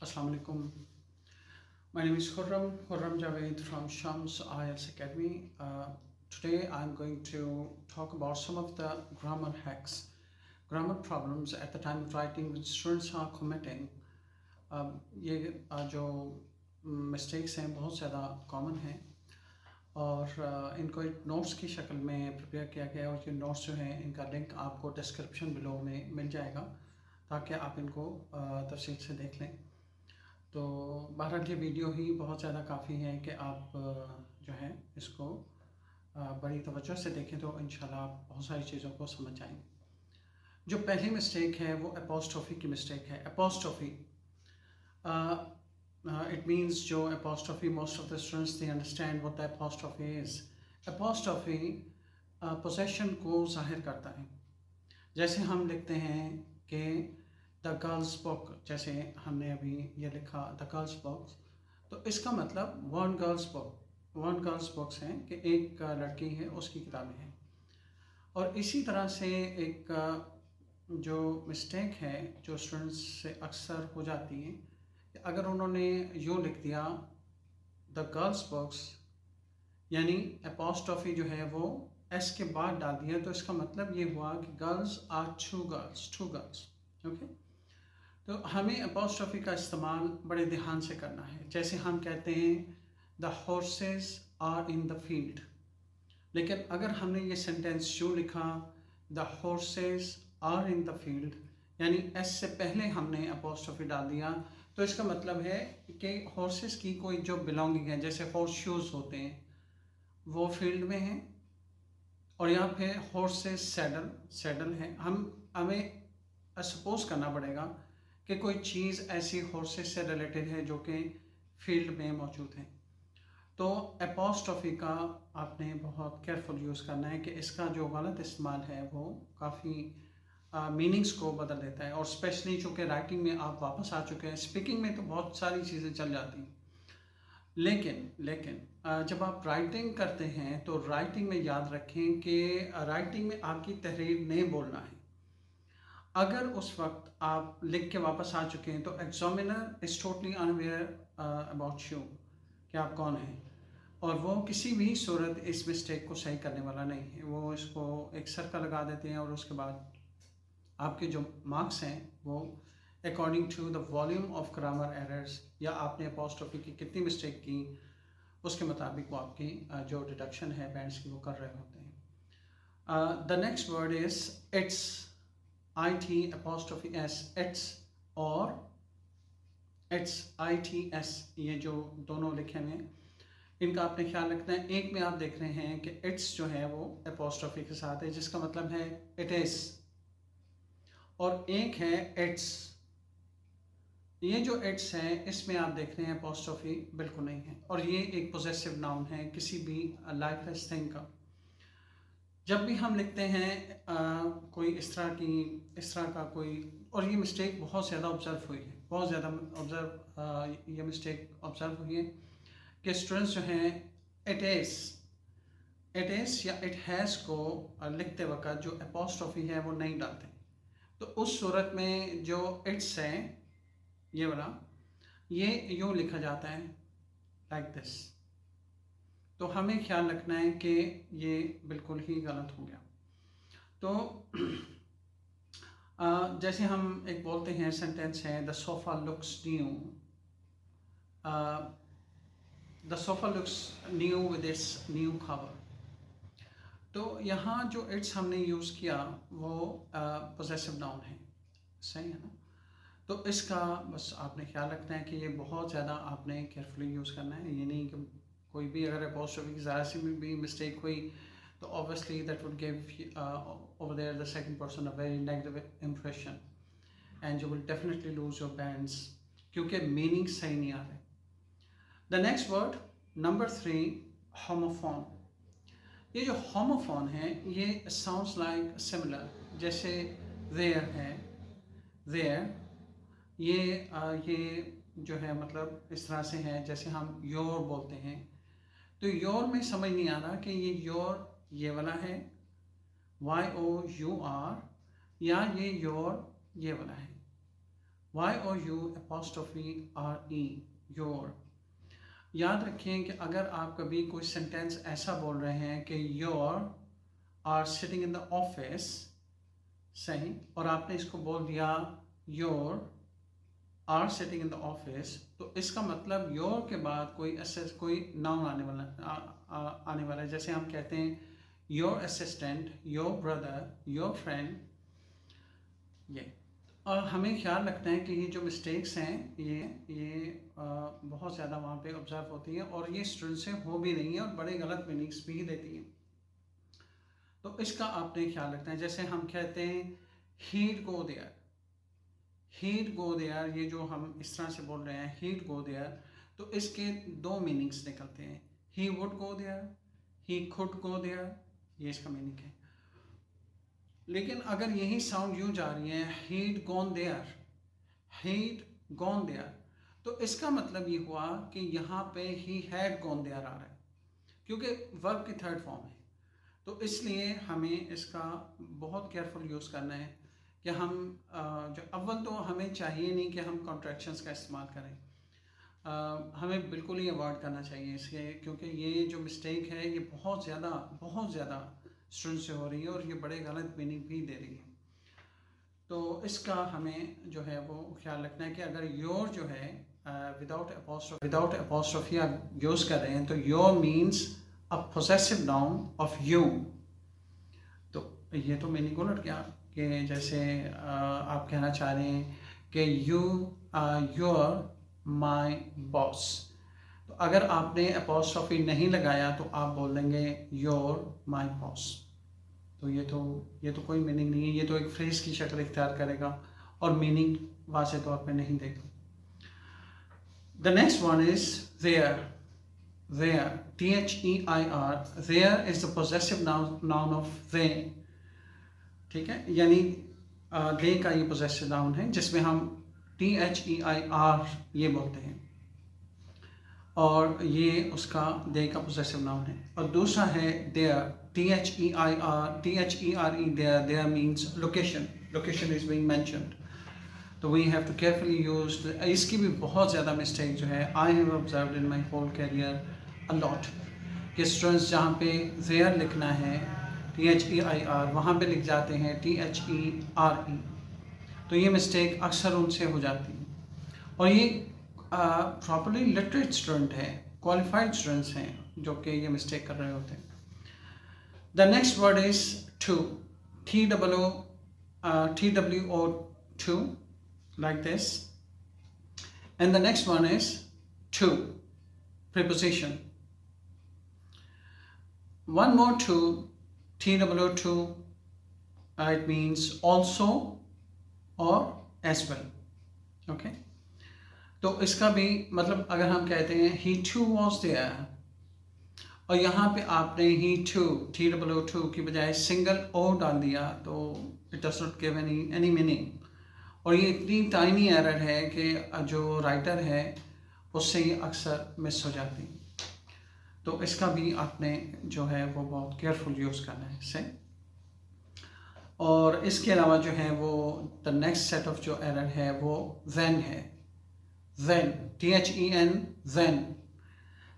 Assalamu alaikum. My name is Khurram Javed from Shams IELTS Academy. Today I'm going to talk about some of the grammar hacks, grammar problems at the time of writing which students are committing. जो mistakes हैं बहुत ज़्यादा common हैं और इनको एक notes की शक्ल में प्रिपेयर किया गया है और ये नोट्स जो हैं इनका लिंक आपको डिस्क्रिप्शन बिलो में मिल जाएगा ताकि आप इनको तफसील से देख लें। तो बहरहाल ये वीडियो ही बहुत ज़्यादा काफ़ी है कि आप जो है इसको बड़ी तवज्जो से देखें तो इंशाल्लाह आप बहुत सारी चीज़ों को समझ जाएंगे। जो पहली मिस्टेक है वो एपोस्ट्रोफी की मिस्टेक है। एपोस्ट्रोफी it means जो apostrophe, most of the students they understand what the apostrophe is. Apostrophe possession को जाहिर करता है। जैसे हम लिखते हैं कि द गर्ल्स बुक, जैसे हमने अभी ये लिखा द गर्ल्स बुक्स, तो इसका मतलब वन गर्ल्स बुक्स हैं कि एक लड़की है उसकी किताबें हैं। और इसी तरह से एक जो मिस्टेक है जो स्टूडेंट्स से अक्सर हो जाती है, अगर उन्होंने यूँ लिख दिया द गर्ल्स बुक्स यानी एपोस्ट्रोफी जो है वो एस के बाद डाल दिया, तो इसका मतलब ये हुआ कि girls are to girls. Okay, तो हमें एपोस्ट्रोफी का इस्तेमाल बड़े ध्यान से करना है। जैसे हम कहते हैं the horses are in the field, लेकिन अगर हमने ये सेंटेंस यूँ लिखा the horses are in the field यानी एस से पहले हमने एपोस्ट्रोफी डाल दिया, तो इसका मतलब है कि हॉर्सेस की कोई जो बिलोंगिंग है, जैसे हॉर्स शूज़ होते हैं वो फील्ड में हैं, और यहाँ पे हॉर्सेस सैडल है। हमें सपोज करना पड़ेगा कि कोई चीज़ ऐसी हॉर्सेस से रिलेटेड है जो कि फील्ड में मौजूद है। तो एपोस्ट्रोफी का आपने बहुत केयरफुल यूज़ करना है कि इसका जो गलत इस्तेमाल है वो काफ़ी मीनिंग्स को बदल देता है। और स्पेशली चूँकि राइटिंग में आप वापस आ चुके हैं, स्पीकिंग में तो बहुत सारी चीज़ें चल जाती हैं, लेकिन जब आप राइटिंग करते हैं तो राइटिंग में याद रखें कि राइटिंग में आपकी तहरीर नहीं बोलना है। अगर उस वक्त आप लिख के वापस आ चुके हैं तो examiner is totally unaware about you कि आप कौन हैं, और वो किसी भी सूरत इस मिस्टेक को सही करने वाला नहीं है। वो इसको एक सर्कल लगा देते हैं और उसके बाद आपके जो मार्क्स हैं वो according to the volume of grammar errors या आपने एपोस्ट्रोफी की कितनी मिस्टेक की उसके मुताबिक वो आपकी जो डिडक्शन है बैंड्स की वो कर रहे होते हैं। The next word is it's, IT apostrophe S, it's और इट्स ITS, ये जो दोनों लिखे हुए हैं इनका आपने ख्याल रखना है। एक में आप देख रहे हैं कि इट्स जो है वो एपोस्ट्रोफी के साथ है जिसका मतलब है इट इज़, और एक है इट्स। ये जो इट्स है इसमें आप देख रहे हैं एपोस्ट्रोफी बिल्कुल नहीं है, और ये एक पोजेसिव नाउन है किसी भी लाइफलेस थिंग का। जब भी हम लिखते हैं कोई इस तरह का कोई, और ये मिस्टेक बहुत ज़्यादा ऑब्जर्व हुई है, बहुत ज़्यादा ये मिस्टेक ऑब्जर्व हुई है कि स्टूडेंट्स जो हैं इट इज़ या इट हैज़ को लिखते वक्त जो एपोस्ट्रोफी है वो नहीं डालते। तो उस सूरत में जो इट्स है ये वाला, ये यूँ लिखा जाता है लाइक दिस। तो हमें ख्याल रखना है कि ये बिल्कुल ही गलत हो गया। तो जैसे हम एक बोलते हैं सेंटेंस है the sofa looks new, the sofa looks new with its new cover. तो यहाँ जो इट्स हमने यूज़ किया वो पोजेसिव नाउन है, सही है ना। तो इसका बस आपने ख्याल रखना है कि ये बहुत ज़्यादा आपने केयरफुली यूज़ करना है। ये नहीं कि कोई भी अगर एपोस्ट्रोफी की ज़रा सी भी मिस्टेक हुई तो obviously that would give over there the second person a very negative impression and you will definitely lose your bands क्योंकि मीनिंग सही नहीं आ रहे। The next word number 3, homophone. ये जो होमोफोन है ये साउंड्स लाइक सिमिलर, जैसे देयर है देयर, ये जो है मतलब इस तरह से है जैसे हम योर बोलते हैं। तो योर में समझ नहीं आ रहा कि ये योर ये वाला है YOUR या ये योर ये वाला है। YOURE, your. याद रखें कि अगर आप कभी कोई सेंटेंस ऐसा बोल रहे हैं कि your are sitting in the office, सही, और आपने इसको बोल दिया your are sitting in the office, तो इसका मतलब योर के बाद कोई नाउन आने वाला है। जैसे हम कहते हैं your assistant, your brother, your friend, ये। और हमें ख्याल रखना है कि ये जो मिस्टेक्स हैं ये बहुत ज़्यादा वहाँ पे ऑब्जर्व होती हैं और ये स्टूडेंट से हो भी रही हैं और बड़े गलत मीनिंग्स भी देती हैं, तो इसका आपने ख्याल रखना है। जैसे हम कहते हैं he'd go there, he'd go there, ये जो हम इस तरह से बोल रहे हैं हीड गो देयर, तो इसके दो मीनिंग्स निकलते हैं, he would go there, he could go there, ये इसका मीनिंग है। लेकिन अगर यही साउंड यूं जा रही है he'd gone there, he'd gone there, तो इसका मतलब ये हुआ कि यहाँ पे ही हैड गॉन देयर आ रहा है, क्योंकि वर्ब की थर्ड फॉर्म है। तो इसलिए हमें इसका बहुत केयरफुल यूज़ करना है कि हम जो अव्वल तो हमें चाहिए नहीं कि हम कॉन्ट्रैक्शंस का इस्तेमाल करें, हमें बिल्कुल ही अवॉइड करना चाहिए इसके, क्योंकि ये जो मिस्टेक है ये बहुत ज़्यादा स्टूडेंट से हो रही है और ये बड़े गलत मीनिंग भी दे रही है। तो इसका हमें जो है वो ख्याल रखना है कि अगर योर जो है विदाउट एपोस्ट्रोफी आप यूज़ कर रहे हैं तो your means a possessive noun of you. तो ये तो मीनिंग उलट गया कि जैसे आप कहना चाह रहे हैं कि you're my boss, तो अगर आपने एपोस्ट्रोफी नहीं लगाया तो आप बोल देंगे you're my boss। तो ये तो कोई मीनिंग नहीं है, ये तो एक फ्रेज की शक्ल इख्तियार करेगा और मीनिंग वाज़ेह तौर पे नहीं देगा। The next one is there, THEIR, there is the possessive noun of they, ठीक है, यानी they का ये possessive noun है जिसमें हम THEIR ये बोलते हैं और ये उसका they का possessive noun है। और दूसरा है there, THEIRE, there means location is being mentioned, तो we have to carefully use इसकी भी बहुत ज़्यादा मिस्टेक जो है I have observed in my whole career a lot कि स्टूडेंट्स जहाँ पे there लिखना है THEIR वहाँ पे लिख जाते हैं THERE, तो ये मिस्टेक अक्सर उनसे हो जाती है और ये प्रॉपर्ली लिटरेट स्टूडेंट हैं, क्वालिफाइड स्टूडेंट्स हैं जो कि ये मिस्टेक कर रहे होते हैं। The next word is to, TWO2, like this, and the next one is to, preposition. One more to, TWO2, it means also or as well, okay? तो इसका भी मतलब अगर हम कहते हैं he too was there और यहाँ पे आपने he too, TWO2 की बजाय सिंगल o डाल दिया तो it does not give any meaning, और ये इतनी टाइनी एरर है कि जो राइटर है उससे ये अक्सर मिस हो जाती, तो इसका भी आपने जो है वो बहुत केयरफुल यूज़ करना है इससे। और इसके अलावा जो है वो द नेक्स्ट सेट ऑफ जो एरर है वो then है, then, THEN,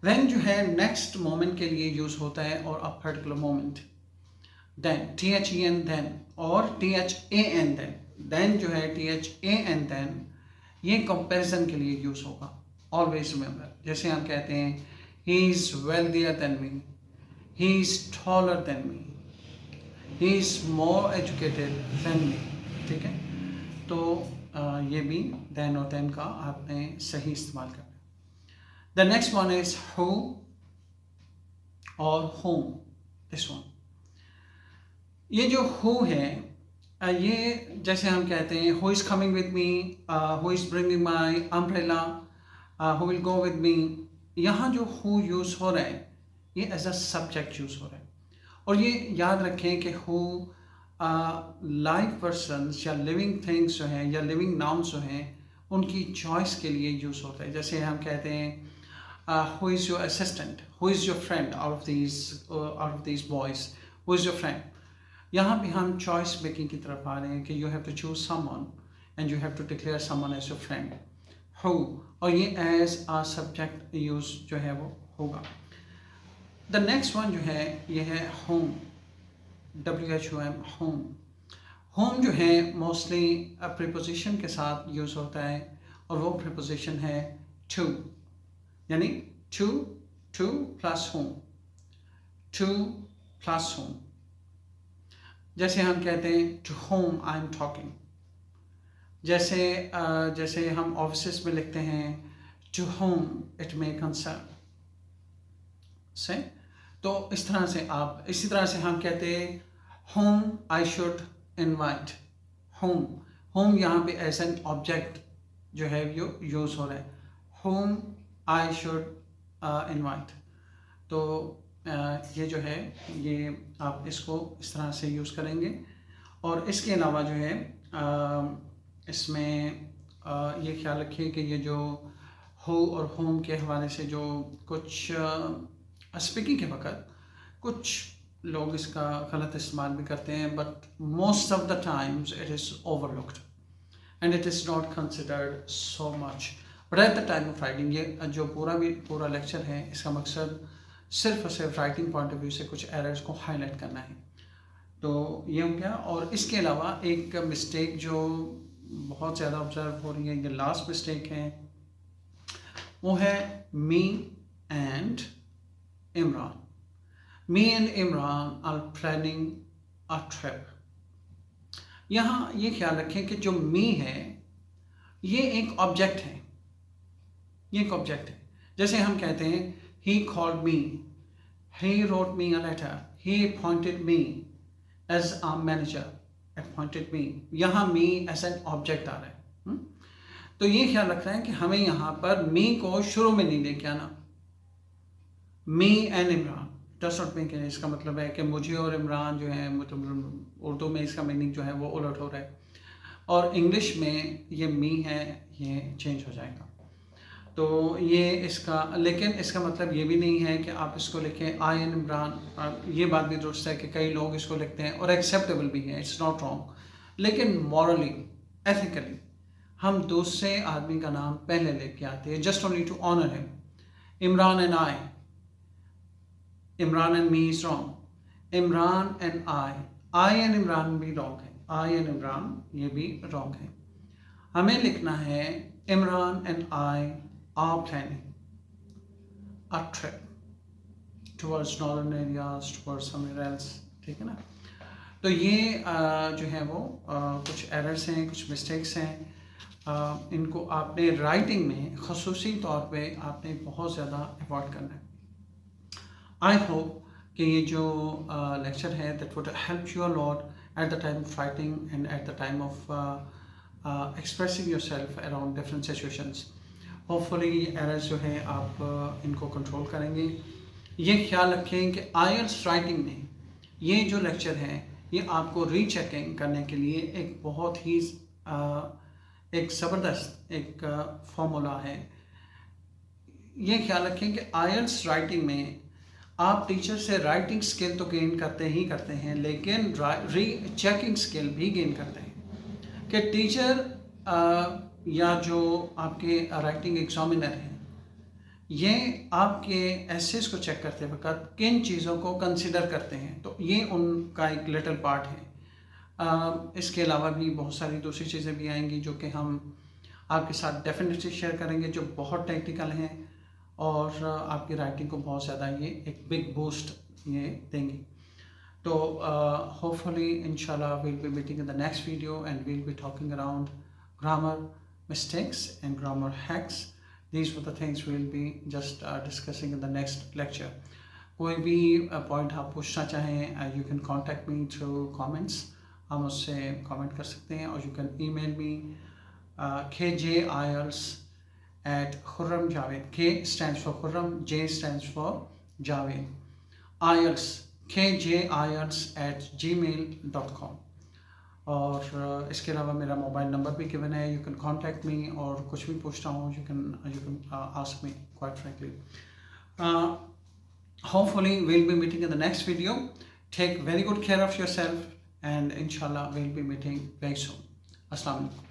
then जो है नेक्स्ट मोमेंट के लिए यूज़ होता है और a particular moment, then, THEN then और THAN then जो है THAN then ये कंपैरिजन के लिए यूज़ होगा, ऑलवेज रिमेंबर। जैसे हम कहते हैं he is wealthier than me, he is taller than me, he is more educated than me, ठीक है, तो ये भी then और then का आपने सही इस्तेमाल करना है। The next one is who और whom, this one। ये जो who है ये जैसे हम कहते हैं who is coming with me, who is bringing my umbrella, who will go with me, यहाँ जो who यूज़ हो रहा है ये एज अ सब्जेक्ट यूज़ हो रहा है। और ये याद रखें कि who लाइव पर्सन्स या लिविंग थिंग्स जो हैं या लिविंग नाउन्स जो हैं उनकी चॉइस के लिए यूज़ होता है। जैसे हम कहते हैं who is your assistant, who is your friend out of these boys, who is your friend, यहाँ भी हम चॉइस मेकिंग की तरफ आ रहे हैं कि you have to choose someone and you have to declare someone as your friend. Who, और ये as a subject use जो है वो होगा. The next one जो है ये है home. WHOM, home. home जो है mostly preposition के साथ use होता है और वो preposition है to, यानी to plus home, to plus home. जैसे हम कहते हैं to whom I am talking. जैसे हम ऑफिस में लिखते हैं to whom it may concern. से तो इसी तरह से हम कहते हैं whom I should invite. whom यहाँ पे एज एन ऑब्जेक्ट जो है वो यूज हो रहा है. whom I should invite. तो ये जो है ये आप इसको इस तरह से यूज़ करेंगे. और इसके अलावा जो है इसमें ये ख्याल रखिए कि ये जो हो और होम के हवाले से जो कुछ स्पीकिंग के वक़्त कुछ लोग इसका गलत इस्तेमाल भी करते हैं, but most of the times it is overlooked and it is not considered so much. But at the time of writing, ये जो पूरा लेक्चर है इसका मकसद सिर्फ और सिर्फ राइटिंग पॉइंट ऑफ व्यू से कुछ एरर्स को हाईलाइट करना है. तो ये हो गया. और इसके अलावा एक मिस्टेक जो बहुत ज़्यादा ऑब्जर्व हो रही है, ये लास्ट मिस्टेक है, वो है me and Imran. Me and Imran are planning a trip. यहाँ ये ख्याल रखें कि जो मी है ये एक ऑब्जेक्ट है, ये एक ऑब्जेक्ट है. जैसे हम कहते हैं he called me, he wrote me a letter, he appointed me as a manager, appointed me. यहाँ me as an object आ रहा है. तो ये ख्याल रख रहे हैं कि हमें यहाँ पर me को शुरू में नहीं लेके आना. me and Imran does not make any. इसका मतलब है कि मुझे और इमरान जो है, मतलब उर्दू में इसका मीनिंग जो है वो उलट हो रहा है और इंग्लिश में ये me है, ये चेंज हो जाएगा. तो ये इसका, लेकिन इसका मतलब ये भी नहीं है कि आप इसको लिखें आई एन इमरान. ये बात भी दुरुस्त है कि कई लोग इसको लिखते हैं और एक्सेप्टेबल भी है, इट्स नॉट रॉन्ग. लेकिन मॉरली, एथिकली हम दूसरे आदमी का नाम पहले लेके आते हैं just only to honour him. Imran and I, Imran and me is wrong. Imran and I and Imran भी रॉन्ग है. आई एंड इमरान ये भी रॉन्ग है. हमें लिखना है Imran and I are planning a trip towards northern areas, towards somewhere else. ठीक है ना. तो ये जो है वो कुछ एरर्स हैं, कुछ मिस्टेक्स हैं. इनको आपने राइटिंग में ख़ुसूसी तौर पे आपने बहुत ज़्यादा अवॉइड करना है. आई होप कि ये जो लेक्चर है that would help you a lot at the time of writing and at the time of expressing yourself around different situations. Hopefully errors जो है आप इनको कंट्रोल करेंगे. ये ख्याल रखें कि आईएलटीएस राइटिंग में ये जो लेक्चर है ये आपको रीचेकिंग करने के लिए एक बहुत ही एक ज़बरदस्त एक फॉर्मूला है. ये ख्याल रखें कि आईएलटीएस राइटिंग में आप टीचर से राइटिंग स्किल तो गेन करते ही करते हैं, लेकिन रीचेकिंग स्किल भी गेन करते हैं कि टीचर या जो आपके राइटिंग एग्जामिनर हैं ये आपके एसेस को चेक करते वक्त किन चीज़ों को कंसिडर करते हैं. तो ये उनका एक लिटिल पार्ट है. इसके अलावा भी बहुत सारी दूसरी चीज़ें भी आएंगी जो कि हम आपके साथ डेफिनेटली शेयर करेंगे, जो बहुत टेक्निकल हैं और आपकी राइटिंग को बहुत ज़्यादा ये एक बिग बूस्ट ये देंगी. तो होपफुली इंशाल्लाह we'll be meeting in the next video and we'll be talking around grammar mistakes and grammar hacks. These were the things we'll be just discussing in the next lecture. कोई भी point आप पूछना चाहें, you can contact me through comments. हम उससे comment कर सकते हैं और you can email me kjiles@khurram javed. K stands for Khurram, J stands for Javed. IELTS kjiles@gmail.com. और इसके अलावा मेरा मोबाइल नंबर भी गिवन है. यू कैन कॉन्टैक्ट मी और कुछ भी पूछना हो you can ask me quite frankly. Hopefully we'll be meeting in the next video. Take very good care of yourself and inshallah we'll be meeting very soon. Assalamu alaikum.